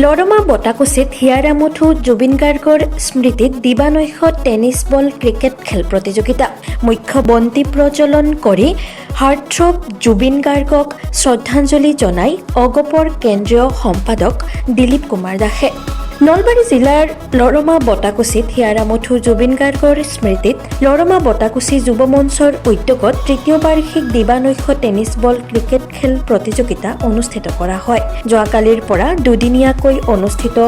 লৰমা বটাকুছিত হিয়াৰামুথু জুবিন গাৰ্গৰ স্মৃতিত দিবানৈশ tennis ball cricket খেল প্ৰতিযোগিতা মুখ্য বন্তি প্ৰজ্বলন কৰি হাৰ্টথ্ৰব জুবিন গাৰ্গক শ্ৰদ্ধাঞ্জলি জনাই অগপৰ কেন্দ্ৰীয় সম্পাদক দিলীপ কুমাৰ দাসে। নলবাৰী জিলাৰ লৰমা বটাকুছিত হিয়াৰামুথু জুবিন গাৰ্গৰ স্মৃতিত লৰমা বটাকুছি যুৱ মঞ্চৰ উদ্যোগত তৃতীয় বাৰ্ষিক দিবানৈশ টেনিছ বল ক্ৰিকেট খেল প্ৰতিযোগিতা অনুষ্ঠিত কৰা হয়। যোৱাকালিৰ পৰা দুদিনীয়াকৈ অনুষ্ঠিত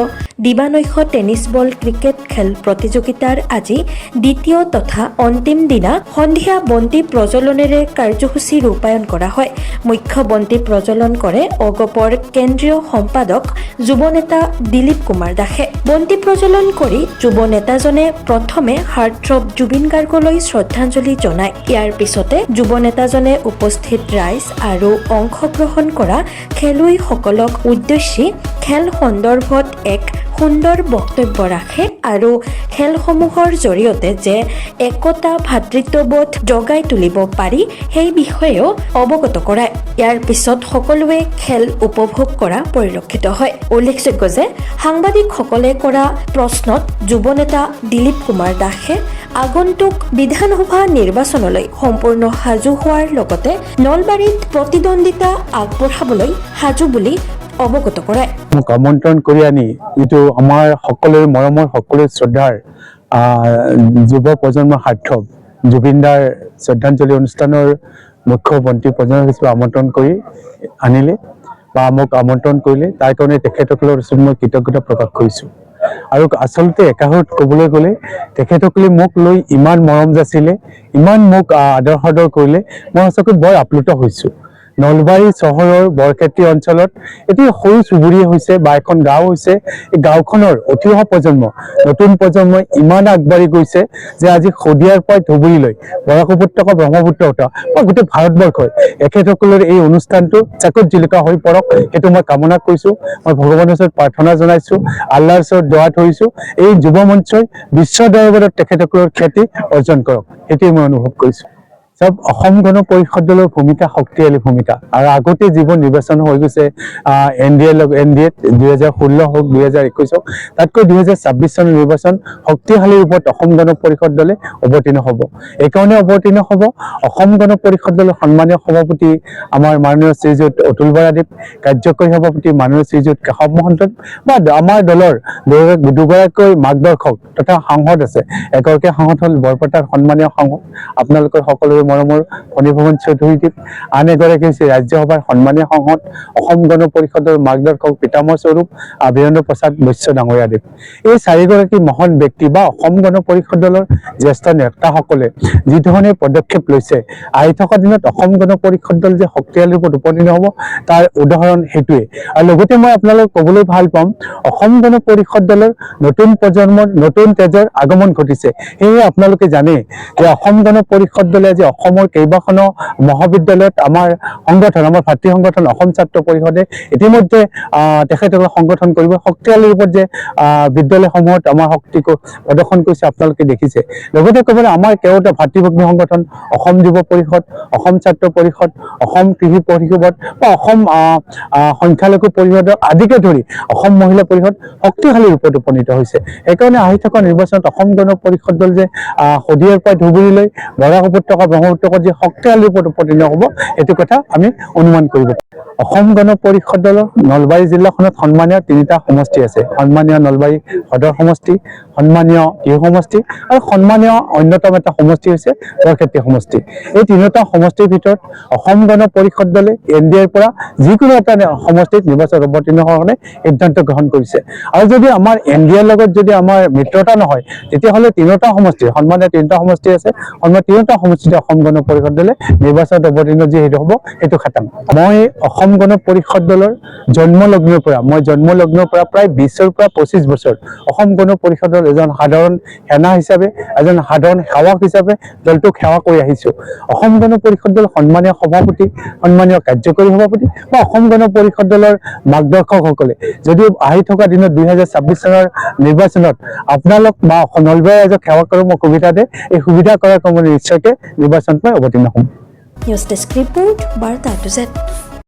দিবানৈশ টেনিছ বল ক্ৰিকেট খেল প্ৰতিযোগিতাৰ আজি দ্বিতীয় তথা অন্তিম দিনা সন্ধিয়া বন্তি প্ৰজ্বলনেৰে কাৰ্যসূচী ৰূপায়ণ কৰা হয়। মুখ্য বন্তি প্ৰজ্বলন কৰে অগপৰ কেন্দ্ৰীয় সম্পাদক যুৱ নেতা দিলীপ কুমাৰ দাসে। বন্তি প্ৰজ্বলন কৰি যুৱ নেতাজনে প্ৰথমে হাৰ্টথ্ৰব জুবিন গাৰ্গলৈ শ্ৰদ্ধাঞ্জলি জনায়। ইয়াৰ পিছতে যুৱ নেতাজনে উপস্থিত ৰাইজ আৰু অংশগ্ৰহণ কৰা খেলুৱৈসকলক উদ্দেশ্যি খেল সন্দৰ্ভত এক সুন্দৰ বক্তব্য ৰাখে আৰু খেলসমূহৰ জৰিয়তে যে একতা ভাতৃত্ববোধ জগাই তুলিব পাৰি সেই বিষয়েও অৱগত কৰায়। ইয়াৰ পিছত সকলোৱে খেল উপভোগ কৰা পৰিলক্ষিত হয়। উল্লেখযোগ্য যে সাংবাদিকসকলে কৰা প্ৰশ্নত যুৱ নেতা দিলীপ কুমাৰ দাসে আগন্তুক বিধানসভা নিৰ্বাচনলৈ সম্পূৰ্ণ সাজু হোৱাৰ লগতে নলবাৰীত প্ৰতিদ্বন্দ্বিতা আগবঢ়াবলৈ সাজু বুলি অৱগত কৰায়। মোক আমন্ত্ৰণ কৰি আনি যিটো আমাৰ সকলোৰে মৰমৰ সকলোৰে শ্ৰদ্ধাৰ যুৱ প্ৰজন্মৰ সাৰ্থক জুবিনদাৰ শ্ৰদ্ধাঞ্জলি অনুষ্ঠানৰ মুখ্য বন্তি প্ৰজ্বলন হিচাপে আমন্ত্ৰণ কৰি আনিলে বা মোক আমন্ত্ৰণ কৰিলে, তাৰ কাৰণে তেখেতসকলৰ ওচৰত মই কৃতজ্ঞতা প্ৰকাশ কৰিছোঁ। আৰু আচলতে একাষাৰত ক'বলৈ গ'লে তেখেতসকলে মোক লৈ ইমান মৰম যাচিলে, ইমান মোক আদৰ সাদৰ কৰিলে, মই সঁচাকৈ বৰ আপ্লুত হৈছোঁ। নলবাৰী চহৰৰ বৰক্ষেত্ৰী অঞ্চলত এটি সৰু চুবুৰী হৈছে বা এখন গাঁও হৈছে। এই গাঁওখনৰ উঠি অহা প্ৰজন্ম, নতুন প্ৰজন্মই ইমান আগবাঢ়ি গৈছে যে আজি শদিয়াৰ পৰা ধুবুৰীলৈ বৰাক উপত্যকা ব্ৰহ্মপুত্ৰ বা গোটেই ভাৰতবৰ্ষই এখেতসকলৰ এই অনুষ্ঠানটো চাকত জিলিকা হৈ পৰক, সেইটো মই কামনা কৰিছোঁ। মই ভগৱানৰ ওচৰত প্ৰাৰ্থনা জনাইছোঁ, আল্লাহৰ ওচৰত দোৱা ধৰিছোঁ, এই যুৱ মঞ্চই বিশ্ব দৰবাৰত তেখেতসকলৰ খ্যাতি অৰ্জন কৰক, সেইটোৱে মই অনুভৱ কৰিছোঁ। চব অসম গণ পৰিষদ দলৰ ভূমিকা শক্তিশালী ভূমিকা, আৰু আগতে যিবোৰ নিৰ্বাচন হৈ গৈছে এনডিএ 2016 হওক 2021 হওক, তাতকৈ 2026 চনৰ নিৰ্বাচন শক্তিশালী ৰূপত অসম গণ পৰিষদ দলে অৱতীৰ্ণ হ'ব। এইকাৰণে অৱতীৰ্ণ হ'ব অসম গণ পৰিষদ দলৰ সন্মানীয় সভাপতি আমাৰ মাননীয় শ্ৰীযুত অতুল বৰাদেৱ, কাৰ্যকৰী সভাপতি মাননীয় শ্ৰীযুত কেশৱ মহন্তদেৱ, বা আমাৰ দলৰ দুগৰাকী মাৰ্গদৰ্শক তথা সাংসদ আছে। এগৰাকী সাংসদ হ'ল বৰপেটাৰ সন্মানীয় সাংসদ আপোনালোকৰ সকলোৰে মৰমৰ ফণীভৱন চৌধুৰীদেৱ, আন এগৰাকী হৈছে ৰাজ্যসভাৰ সন্মানীয় সাংসদ অসম গণ পৰিষদৰ মাৰ্গদৰ্শক পিতামহ স্বৰূপ বীৰেন্দ্ৰ প্ৰসাদ বৈশ্য ডাঙৰীয়াদেৱ। এই চাৰিগৰাকী মহান ব্যক্তি বা অসম গণ পৰিষদ দলৰ জ্যেষ্ঠ নেতাসকলে যি ধৰণে পদক্ষেপ লৈছে, আহি থকা দিনত অসম গণ পৰিষদ দল যে শক্তিশালী ৰূপত উপনীত হ'ব তাৰ উদাহৰণ সেইটোৱে। আৰু লগতে মই আপোনালোকক ক'বলৈ ভাল পাম, অসম গণ পৰিষদ দলৰ নতুন প্ৰজন্মৰ নতুন তেজৰ আগমন ঘটিছে। সেয়ে আপোনালোকে জানে যে অসম গণ পৰিষদ দলে আজি অসমৰ কেইবাখনো মহাবিদ্যালয়ত আমাৰ সংগঠন, আমাৰ ভাতৃ সংগঠন অসম ছাত্ৰ পৰিষদে ইতিমধ্যে তেখেতসকলক সংগঠন কৰিব শক্তিশালী ৰূপত যে বিদ্যালয়সমূহত আমাৰ শক্তি প্ৰদৰ্শন কৰিছে আপোনালোকে দেখিছে। লগতে ক'বলৈ আমাৰ কেইবাটা ভাতৃভগ্নী সংগঠন, অসম যুৱ পৰিষদ, অসম ছাত্ৰ পৰিষদ, অসম কৃষি পৰিষদ বা অসম সংখ্যালঘু পৰিষদ আদিকে ধৰি অসম মহিলা পৰিষদ শক্তিশালী ৰূপত উপনীত হৈছে। সেইকাৰণে আহি থকা নিৰ্বাচনত অসম গণ পৰিষদ দল যে শদিয়াৰ পৰা ধুবুৰীলৈ বৰাক উপত্যকা ব্ৰহ্মপুত্ৰত যে শক্তিশালী ৰূপত উপনীত হ'ব, এইটো কথা আমি অনুমান কৰিব পাৰোঁ। অসম গণ পৰিষদ দলৰ নলবাৰী জিলাখনত সন্মানীয় 3টা সমষ্টি আছে। সন্মানীয় নলবাৰী সদৰ সমষ্টি, সন্মানীয় টিহু সমষ্টি আৰু সন্মানীয় অন্যতম এটা সমষ্টি হৈছে বৰক্ষেত্ৰী সমষ্টি। এই 3টা সমষ্টিৰ ভিতৰত অসম গণ পৰিষদ দলে NDAৰ পৰা যিকোনো এটা সমষ্টিত নিৰ্বাচন অৱতীৰ্ণ হোৱাৰ কাৰণে সিদ্ধান্ত গ্ৰহণ কৰিছে। আৰু যদি আমাৰ NDAৰ লগত যদি আমাৰ মিত্ৰতা নহয়, তেতিয়াহ'লে 3টা সমষ্টি, সন্মানীয় 3টা সমষ্টি আছে, সন্মানীয় 3টা সমষ্টিতে অসম গণ পৰিষদ দলে নিৰ্বাচনত অৱতীৰ্ণ যি সেইটো হ'ব সেইটো খাটাং। মই অসম গণ পৰিষদ দলৰ জন্মলগ্নৰ পৰা প্ৰায় 20ৰ পৰা 25 বছৰ অসম গণ পৰিষদৰ এজন সাধাৰণ সেনা হিচাপে, এজন সাধাৰণ সেৱক হিচাপে দলটোক সেৱা কৰি আহিছোঁ। অসম গণ পৰিষদ দলৰ সন্মানীয় সভাপতি, সন্মানীয় কাৰ্যকৰী সভাপতি বা অসম গণ পৰিষদ দলৰ মাৰ্গদৰ্শকসকলে যদি আহি থকা দিনত 2026 চনৰ নিৰ্বাচনত আপোনালোক বা নলবাৰী ৰাইজক সেৱা কৰিব মোক সুবিধা দিয়ে, এই সুবিধা কৰাৰ কাৰণে নিশ্চয়কৈ নিৰ্বাচনত মই অৱতীৰ্ণ হ'ম। নিউজ ডেস্ক ৰিপোৰ্ট, বাৰ্তা টু জেড।